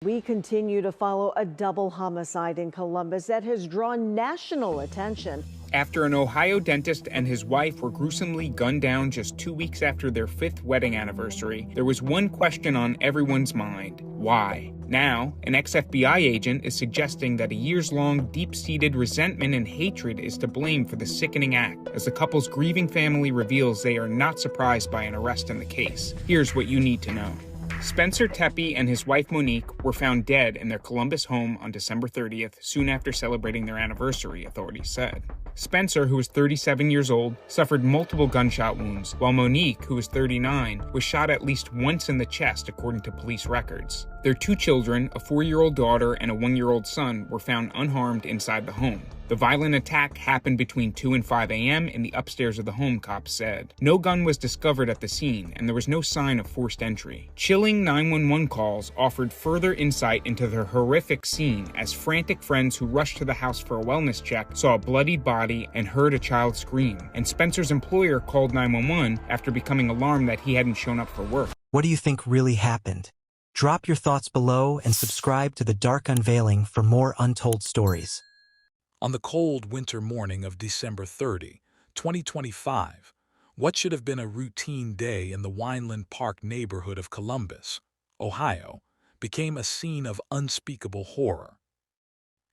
We continue to follow a double homicide in Columbus that has drawn national attention. After an Ohio dentist and his wife were gruesomely gunned down just 2 weeks after their 5th wedding anniversary, there was one question on everyone's mind: why? Now, an ex-FBI agent is suggesting that a years-long, deep-seated resentment and hatred is to blame for the sickening act, as the couple's grieving family reveals they are not surprised by an arrest in the case. Here's what you need to know. Spencer Tepe and his wife Monique were found dead in their Columbus home on December 30th, soon after celebrating their anniversary, authorities said. Spencer, who was 37 years old, suffered multiple gunshot wounds, while Monique, who was 39, was shot at least once in the chest, according to police records. Their 2 children, a 4-year-old daughter and a 1-year-old son, were found unharmed inside the home. The violent attack happened between 2 and 5 a.m. in the upstairs of the home, cops said. No gun was discovered at the scene, and there was no sign of forced entry. Chilling 911 calls offered further insight into the horrific scene, as frantic friends who rushed to the house for a wellness check saw a bloodied body and heard a child scream. And Spencer's employer called 911 after becoming alarmed that he hadn't shown up for work. What do you think really happened? Drop your thoughts below and subscribe to the Dark Unveiling for more untold stories. On the cold winter morning of December 30, 2025, what should have been a routine day in the Wineland Park neighborhood of Columbus, Ohio, became a scene of unspeakable horror.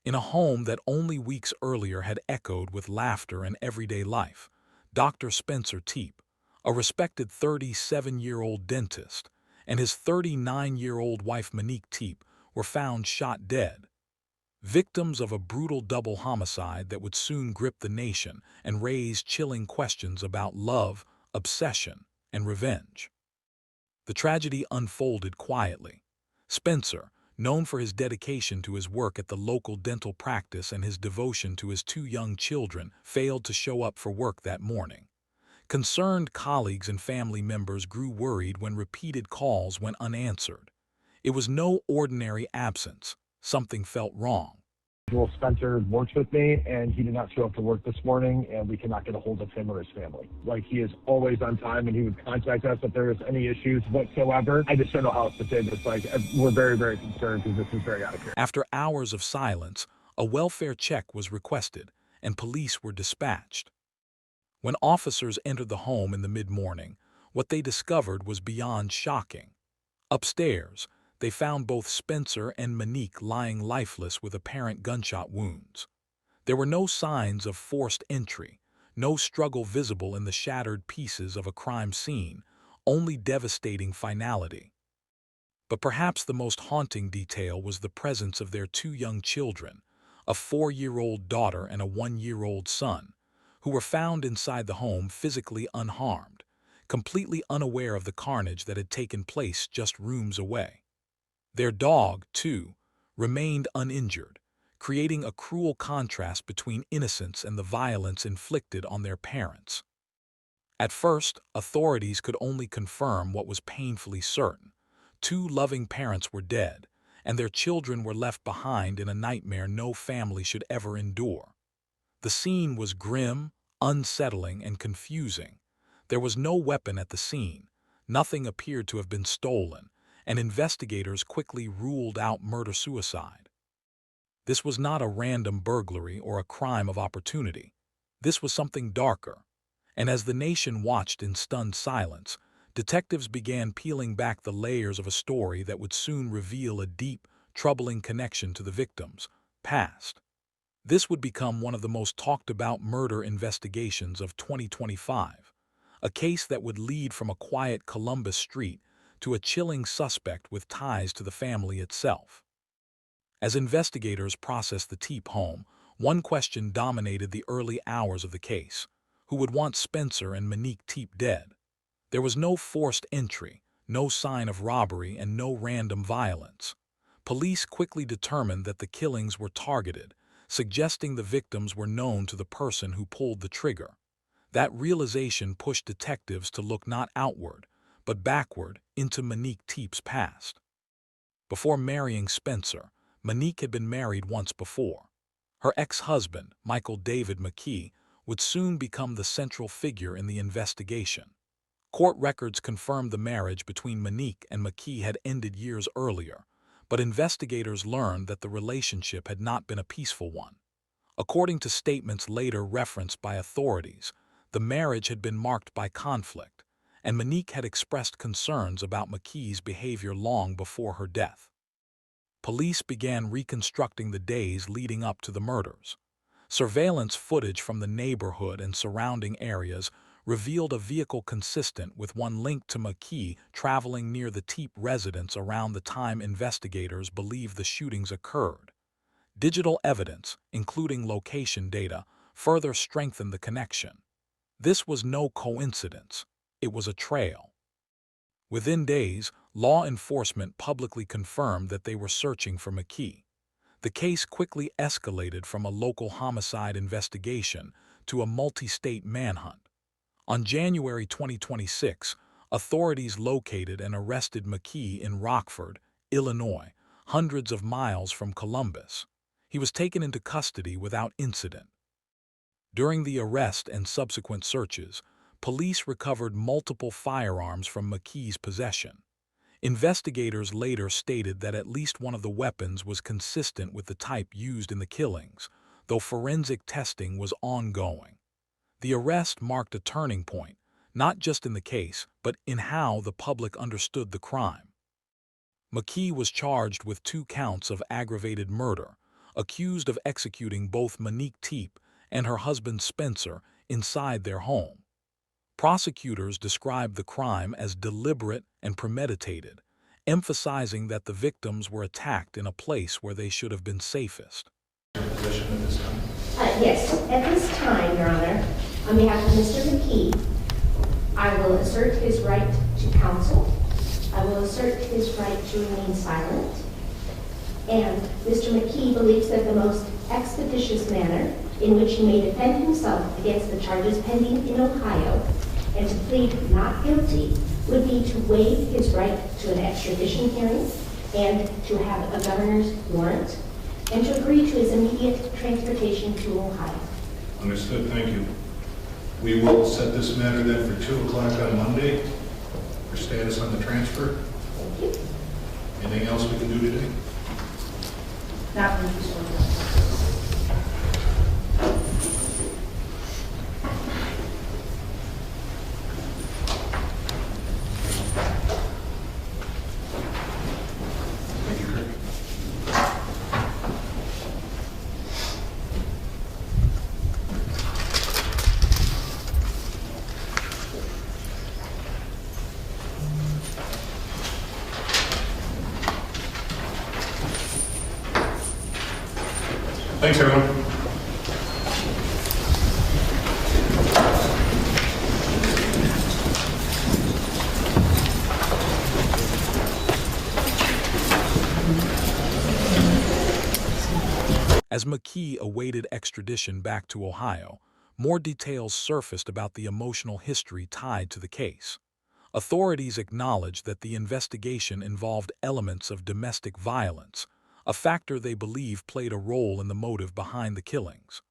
In a home that only weeks earlier had echoed with laughter and everyday life, Dr. Spencer Tepe, a respected 37-year-old dentist, and his 39-year-old wife Monique Tepe were found shot dead, victims of a brutal double homicide that would soon grip the nation and raise chilling questions about love, obsession, and revenge. The tragedy unfolded quietly. Spencer, known for his dedication to his work at the local dental practice and his devotion to his 2 young children, failed to show up for work that morning. Concerned colleagues and family members grew worried when repeated calls went unanswered. It was no ordinary absence. Something felt wrong. Well, Spencer works with me, and he did not show up to work this morning, and we cannot get a hold of him or his family. Like, he is always on time, and he would contact us if there was any issues whatsoever. I just don't know how else to say this. Like, we're very, very concerned because this is very out of here. After hours of silence, a welfare check was requested, and police were dispatched. When officers entered the home in the mid-morning, what they discovered was beyond shocking. Upstairs, they found both Spencer and Monique lying lifeless with apparent gunshot wounds. There were no signs of forced entry, no struggle visible in the shattered pieces of a crime scene, only devastating finality. But perhaps the most haunting detail was the presence of their 2 young children, a 4-year-old daughter and a 1-year-old son, who were found inside the home physically unharmed, completely unaware of the carnage that had taken place just rooms away. Their dog, too, remained uninjured, creating a cruel contrast between innocence and the violence inflicted on their parents. At first, authorities could only confirm what was painfully certain. 2 loving parents were dead, and their children were left behind in a nightmare no family should ever endure. The scene was grim, unsettling, and confusing. There was no weapon at the scene, nothing appeared to have been stolen, and investigators quickly ruled out murder-suicide. This was not a random burglary or a crime of opportunity. This was something darker, and as the nation watched in stunned silence, detectives began peeling back the layers of a story that would soon reveal a deep, troubling connection to the victims' past. This would become one of the most talked-about murder investigations of 2025, a case that would lead from a quiet Columbus street to a chilling suspect with ties to the family itself. As investigators processed the Tepe home, one question dominated the early hours of the case: who would want Spencer and Monique Tepe dead? There was no forced entry, no sign of robbery, and no random violence. Police quickly determined that the killings were targeted, suggesting the victims were known to the person who pulled the trigger. That realization pushed detectives to look not outward, but backward into Monique Tepe's past. Before marrying Spencer, Monique had been married once before. Her ex-husband, Michael David McKee, would soon become the central figure in the investigation. Court records confirmed the marriage between Monique and McKee had ended years earlier, but investigators learned that the relationship had not been a peaceful one. According to statements later referenced by authorities, the marriage had been marked by conflict, and Monique had expressed concerns about McKee's behavior long before her death. Police began reconstructing the days leading up to the murders. Surveillance footage from the neighborhood and surrounding areas revealed a vehicle consistent with one linked to McKee traveling near the Tepe residence around the time investigators believe the shootings occurred. Digital evidence, including location data, further strengthened the connection. This was no coincidence. It was a trail. Within days, law enforcement publicly confirmed that they were searching for McKee. The case quickly escalated from a local homicide investigation to a multi-state manhunt. On January 2026, authorities located and arrested McKee in Rockford, Illinois, hundreds of miles from Columbus. He was taken into custody without incident. During the arrest and subsequent searches, police recovered multiple firearms from McKee's possession. Investigators later stated that at least one of the weapons was consistent with the type used in the killings, though forensic testing was ongoing. The arrest marked a turning point, not just in the case, but in how the public understood the crime. McKee was charged with 2 counts of aggravated murder, accused of executing both Monique Tepe and her husband Spencer inside their home. Prosecutors described the crime as deliberate and premeditated, emphasizing that the victims were attacked in a place where they should have been safest. Yes, at this time, Your Honor, on behalf of Mr. McKee, I will assert his right to counsel. I will assert his right to remain silent. And Mr. McKee believes that the most expeditious manner in which he may defend himself against the charges pending in Ohio and to plead not guilty would be to waive his right to an extradition hearing and to have a governor's warrant and to agree to his immediate transportation to Ohio. Understood, thank you. We will set this matter then for 2 o'clock on Monday for status on the transfer. Thank you. Anything else we can do today? Not from Mr. Thank you, Kirk. Thanks, everyone. As McKee awaited extradition back to Ohio, more details surfaced about the emotional history tied to the case. Authorities acknowledged that the investigation involved elements of domestic violence, a factor they believe played a role in the motive behind the killings.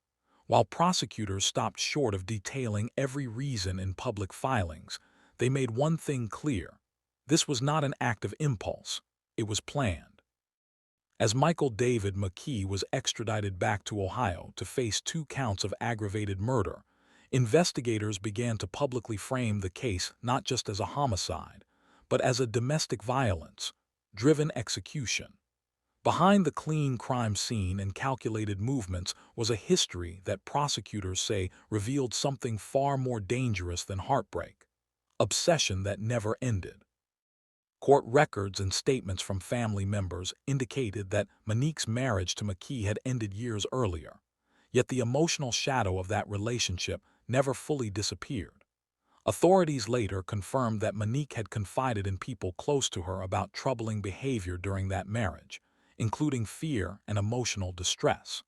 While prosecutors stopped short of detailing every reason in public filings, they made one thing clear: this was not an act of impulse, it was planned. As Michael David McKee was extradited back to Ohio to face 2 counts of aggravated murder, investigators began to publicly frame the case not just as a homicide, but as a domestic violence-driven execution. Behind the clean crime scene and calculated movements was a history that prosecutors say revealed something far more dangerous than heartbreak: obsession that never ended. Court records and statements from family members indicated that Monique's marriage to McKee had ended years earlier, yet the emotional shadow of that relationship never fully disappeared. Authorities later confirmed that Monique had confided in people close to her about troubling behavior during that marriage, including fear and emotional distress.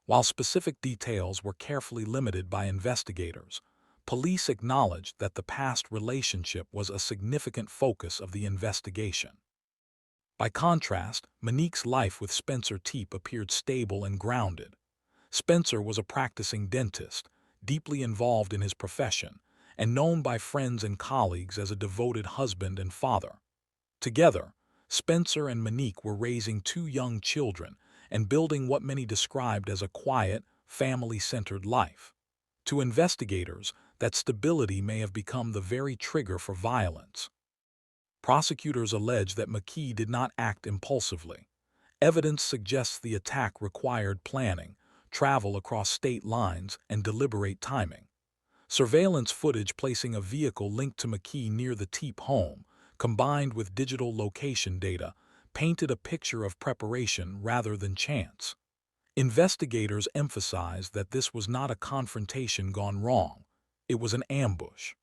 While specific details were carefully limited by investigators, police acknowledged that the past relationship was a significant focus of the investigation. By contrast, Monique's life with Spencer Tepe appeared stable and grounded. Spencer was a practicing dentist, deeply involved in his profession, and known by friends and colleagues as a devoted husband and father. Together, Spencer and Monique were raising two young children and building what many described as a quiet, family-centered life. To investigators, that stability may have become the very trigger for violence. Prosecutors allege that McKee did not act impulsively. Evidence suggests the attack required planning, travel across state lines, and deliberate timing. Surveillance footage placing a vehicle linked to McKee near the Tepe home, combined with digital location data, painted a picture of preparation rather than chance. Investigators emphasized that this was not a confrontation gone wrong, it was an ambush.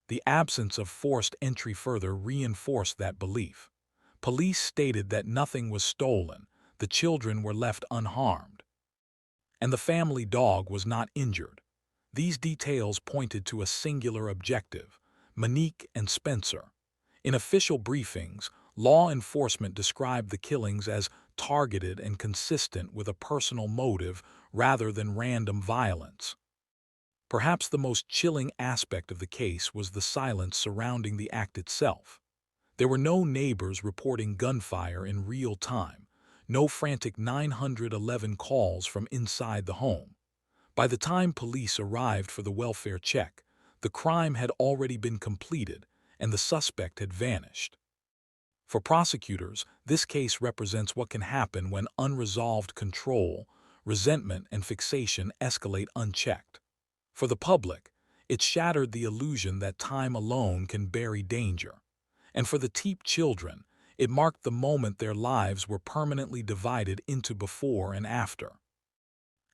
The absence of forced entry further reinforced that belief. Police stated that nothing was stolen, the children were left unharmed, and the family dog was not injured. These details pointed to a singular objective: Monique and Spencer. In official briefings, law enforcement described the killings as targeted and consistent with a personal motive rather than random violence. Perhaps the most chilling aspect of the case was the silence surrounding the act itself. There were no neighbors reporting gunfire in real time, no frantic 911 calls from inside the home. By the time police arrived for the welfare check, the crime had already been completed and the suspect had vanished. For prosecutors, this case represents what can happen when unresolved control, resentment, and fixation escalate unchecked. For the public, it shattered the illusion that time alone can bury danger. And for the Tepe children, it marked the moment their lives were permanently divided into before and after.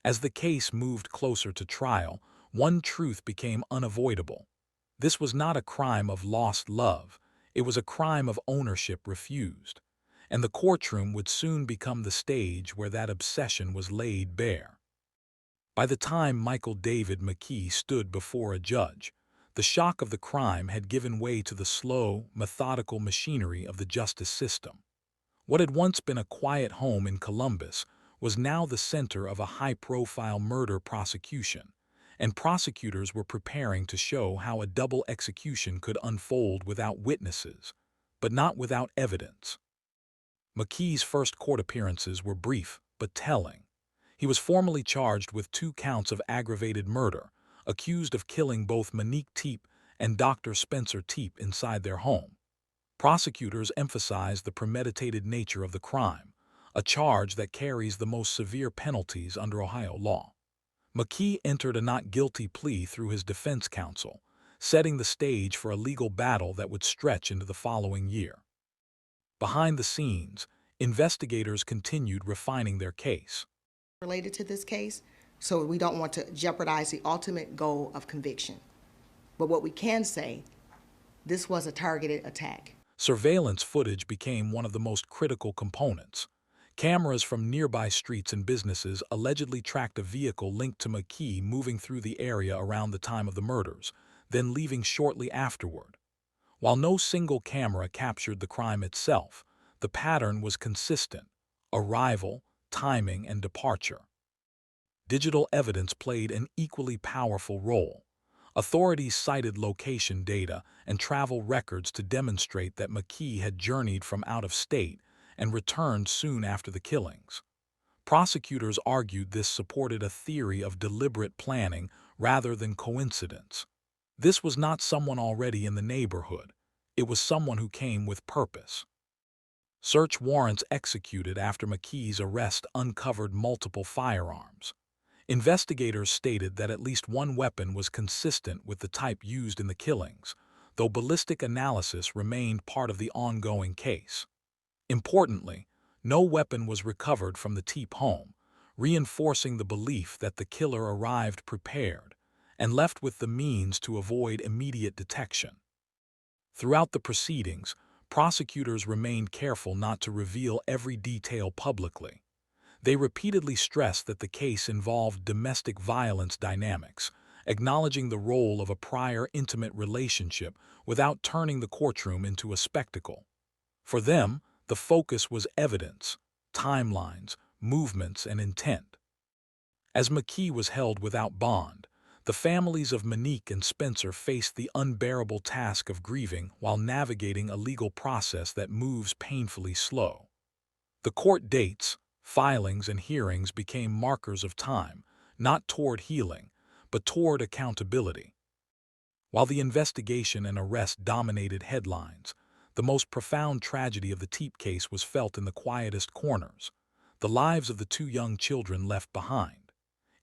As the case moved closer to trial, one truth became unavoidable. This was not a crime of lost love, it was a crime of ownership refused. And the courtroom would soon become the stage where that obsession was laid bare. By the time Michael David McKee stood before a judge, the shock of the crime had given way to the slow, methodical machinery of the justice system. What had once been a quiet home in Columbus was now the center of a high-profile murder prosecution, and prosecutors were preparing to show how a double execution could unfold without witnesses, but not without evidence. McKee's first court appearances were brief but telling. He was formally charged with 2 counts of aggravated murder, accused of killing both Monique Tepe and Dr. Spencer Tepe inside their home. Prosecutors emphasized the premeditated nature of the crime, a charge that carries the most severe penalties under Ohio law. McKee entered a not guilty plea through his defense counsel, setting the stage for a legal battle that would stretch into the following year. Behind the scenes, investigators continued refining their case. Related to this case, so we don't want to jeopardize the ultimate goal of conviction. But what we can say, this was a targeted attack. Surveillance footage became one of the most critical components. Cameras from nearby streets and businesses allegedly tracked a vehicle linked to McKee moving through the area around the time of the murders, then leaving shortly afterward. While no single camera captured the crime itself, the pattern was consistent: arrival, timing, and departure. Digital evidence played an equally powerful role. Authorities cited location data and travel records to demonstrate that McKee had journeyed from out of state and returned soon after the killings. Prosecutors argued this supported a theory of deliberate planning rather than coincidence. This was not someone already in the neighborhood. It was someone who came with purpose. Search warrants executed after McKee's arrest uncovered multiple firearms. Investigators stated that at least one weapon was consistent with the type used in the killings, though ballistic analysis remained part of the ongoing case. Importantly, no weapon was recovered from the Tepe home, reinforcing the belief that the killer arrived prepared and left with the means to avoid immediate detection. Throughout the proceedings, prosecutors remained careful not to reveal every detail publicly. They repeatedly stressed that the case involved domestic violence dynamics, acknowledging the role of a prior intimate relationship without turning the courtroom into a spectacle. For them, the focus was evidence, timelines, movements, and intent. As McKee was held without bond, The families of Monique and Spencer faced the unbearable task of grieving while navigating a legal process that moves painfully slow. The court dates, filings, and hearings became markers of time, not toward healing, but toward accountability. While the investigation and arrest dominated headlines, the most profound tragedy of the Tepe case was felt in the quietest corners, the lives of the two young children left behind.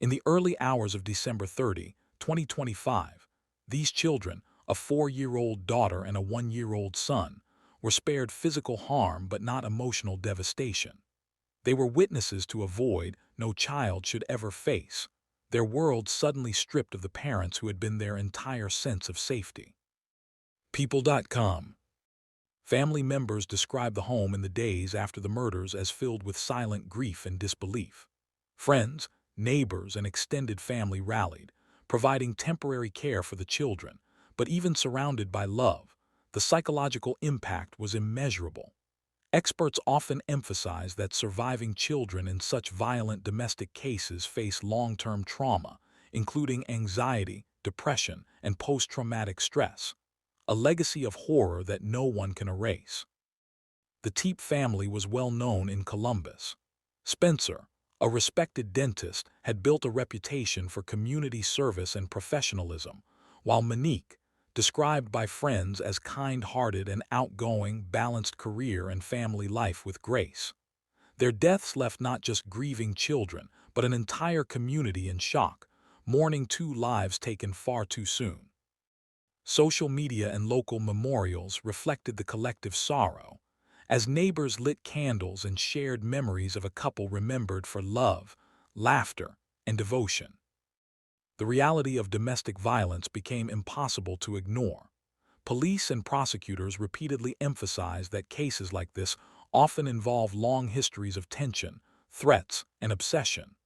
In the early hours of December 30, 2025, these children, a 4-year-old daughter and a 1-year-old son, were spared physical harm but not emotional devastation. They were witnesses to a void no child should ever face, their world suddenly stripped of the parents who had been their entire sense of safety. People.com. Family members described the home in the days after the murders as filled with silent grief and disbelief. Friends, neighbors, and extended family rallied, providing temporary care for the children, but even surrounded by love, the psychological impact was immeasurable. Experts often emphasize that surviving children in such violent domestic cases face long-term trauma, including anxiety, depression, and post-traumatic stress, a legacy of horror that no one can erase. The Tepe family was well known in Columbus. Spencer, a respected dentist, had built a reputation for community service and professionalism, while Monique, described by friends as kind-hearted and outgoing, balanced career and family life with grace. Their deaths left not just grieving children, but an entire community in shock, mourning two lives taken far too soon. Social media and local memorials reflected the collective sorrow, as neighbors lit candles and shared memories of a couple remembered for love, laughter, and devotion. The reality of domestic violence became impossible to ignore. Police and prosecutors repeatedly emphasized that cases like this often involve long histories of tension, threats, and obsession,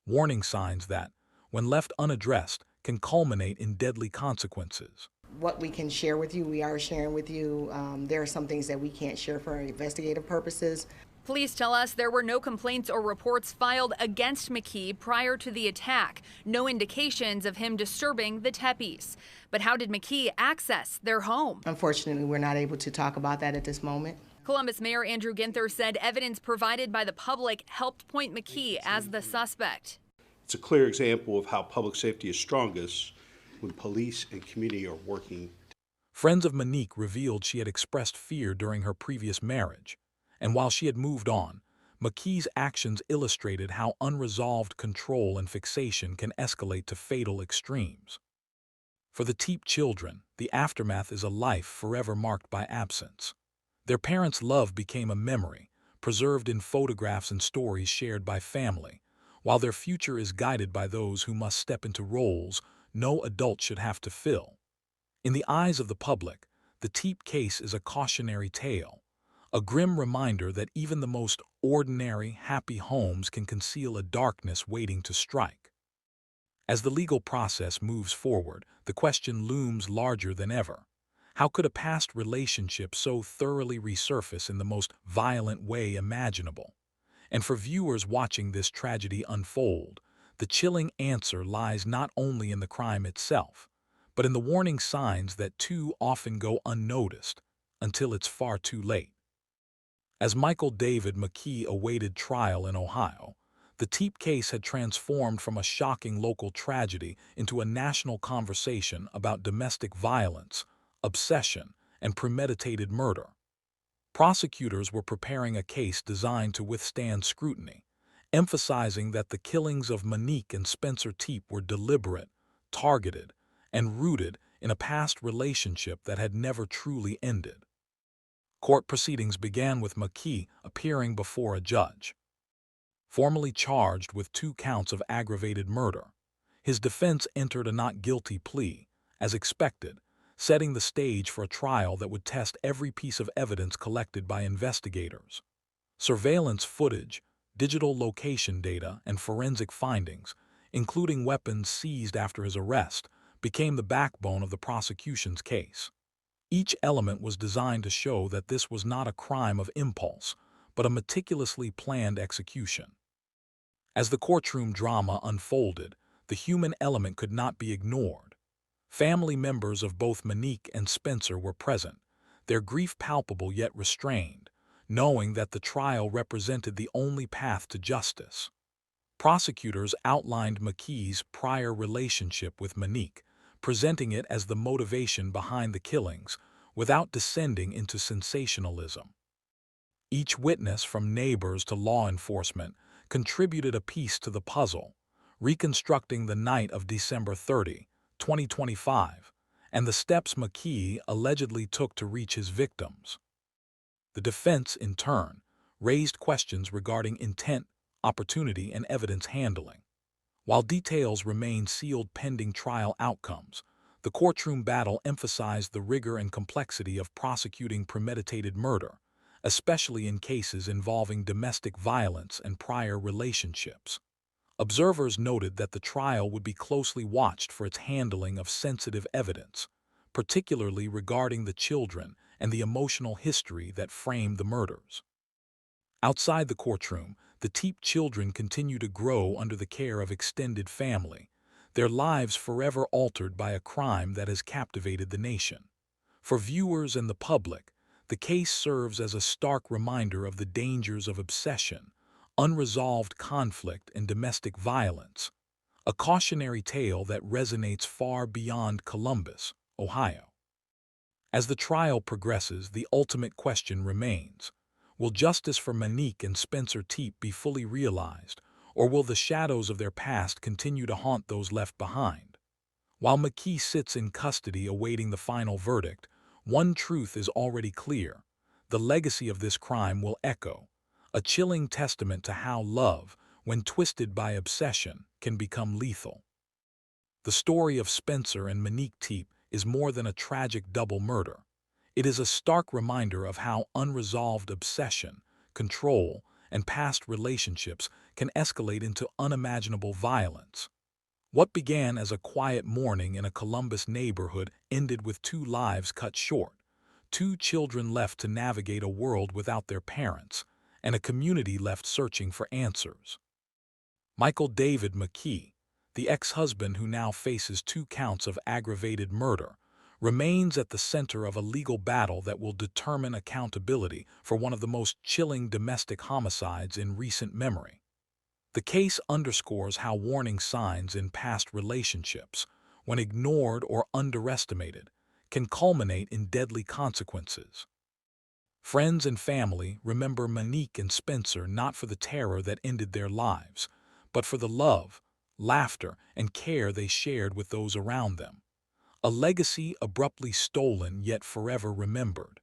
warning signs that, when left unaddressed, can culminate in deadly consequences. What we can share with you, we are sharing with you. There are some things that we can't share for investigative purposes. Police tell us there were no complaints or reports filed against McKee prior to the attack, no indications of him disturbing the Tepes. But how did McKee access their home? Unfortunately, we're not able to talk about that at this moment. Columbus Mayor Andrew Ginther said evidence provided by the public helped point McKee as the suspect. It's a clear example of how public safety is strongest when police and community are working. Friends of Monique revealed she had expressed fear during her previous marriage, and while she had moved on, McKee's actions illustrated how unresolved control and fixation can escalate to fatal extremes. For the Tepe children, the aftermath is a life forever marked by absence. Their parents' love became a memory, preserved in photographs and stories shared by family, while their future is guided by those who must step into roles no adult should have to fill. In the eyes of the public, the Tepe case is a cautionary tale, a grim reminder that even the most ordinary, happy homes can conceal a darkness waiting to strike. As the legal process moves forward, the question looms larger than ever. How could a past relationship so thoroughly resurface in the most violent way imaginable? And for viewers watching this tragedy unfold, the chilling answer lies not only in the crime itself, but in the warning signs that too often go unnoticed until it's far too late. As Michael David McKee awaited trial in Ohio, the Tepe case had transformed from a shocking local tragedy into a national conversation about domestic violence, obsession, and premeditated murder. Prosecutors were preparing a case designed to withstand scrutiny, emphasizing that the killings of Monique and Spencer Tepe were deliberate, targeted, and rooted in a past relationship that had never truly ended. Court proceedings began with McKee appearing before a judge. Formally charged with 2 counts of aggravated murder, his defense entered a not guilty plea, as expected, setting the stage for a trial that would test every piece of evidence collected by investigators. Surveillance footage, digital location data, and forensic findings, including weapons seized after his arrest, became the backbone of the prosecution's case. Each element was designed to show that this was not a crime of impulse, but a meticulously planned execution. As the courtroom drama unfolded, the human element could not be ignored. Family members of both Monique and Spencer were present, their grief palpable yet restrained, knowing that the trial represented the only path to justice. Prosecutors outlined McKee's prior relationship with Monique, presenting it as the motivation behind the killings, without descending into sensationalism. Each witness, from neighbors to law enforcement, contributed a piece to the puzzle, reconstructing the night of December 30, 2025, and the steps McKee allegedly took to reach his victims. The defense, in turn, raised questions regarding intent, opportunity, and evidence handling. While details remain sealed pending trial outcomes, the courtroom battle emphasized the rigor and complexity of prosecuting premeditated murder, especially in cases involving domestic violence and prior relationships. Observers noted that the trial would be closely watched for its handling of sensitive evidence, particularly regarding the children and the emotional history that framed the murders. Outside the courtroom, the Tepe children continue to grow under the care of extended family, their lives forever altered by a crime that has captivated the nation. For viewers and the public, the case serves as a stark reminder of the dangers of obsession, unresolved conflict, and domestic violence, a cautionary tale that resonates far beyond Columbus, Ohio. As the trial progresses, the ultimate question remains: will justice for Monique and Spencer Tepe be fully realized, or will the shadows of their past continue to haunt those left behind? While McKee sits in custody awaiting the final verdict, one truth is already clear: the legacy of this crime will echo, a chilling testament to how love, when twisted by obsession, can become lethal. The story of Spencer and Monique Tepe is more than a tragic double murder. It is a stark reminder of how unresolved obsession, control, and past relationships can escalate into unimaginable violence. What began as a quiet morning in a Columbus neighborhood ended with 2 lives cut short, 2 children left to navigate a world without their parents, and a community left searching for answers. Michael David McKee, the ex-husband who now faces 2 counts of aggravated murder, remains at the center of a legal battle that will determine accountability for one of the most chilling domestic homicides in recent memory. The case underscores how warning signs in past relationships, when ignored or underestimated, can culminate in deadly consequences. Friends and family remember Monique and Spencer not for the terror that ended their lives, but for the love, laughter, and care they shared with those around them. A legacy abruptly stolen yet forever remembered.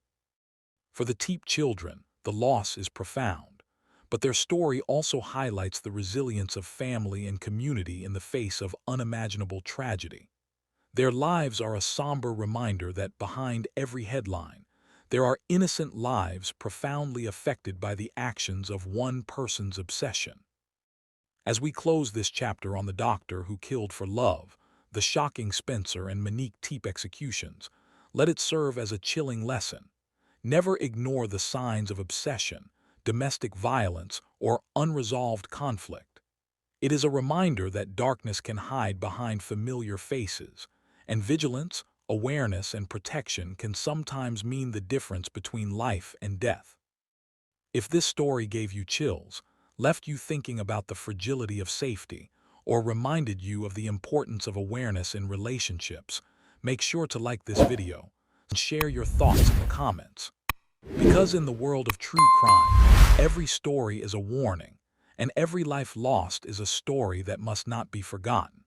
For the Tepe children, the loss is profound, but their story also highlights the resilience of family and community in the face of unimaginable tragedy. Their lives are a somber reminder that behind every headline, there are innocent lives profoundly affected by the actions of one person's obsession. As we close this chapter on the doctor who killed for love, the shocking Spencer and Monique Tepe executions, let it serve as a chilling lesson. Never ignore the signs of obsession, domestic violence, or unresolved conflict. It is a reminder that darkness can hide behind familiar faces, and vigilance, awareness, and protection can sometimes mean the difference between life and death. If this story gave you chills, left you thinking about the fragility of safety, or reminded you of the importance of awareness in relationships, make sure to like this video and share your thoughts in the comments. Because in the world of true crime, every story is a warning, and every life lost is a story that must not be forgotten.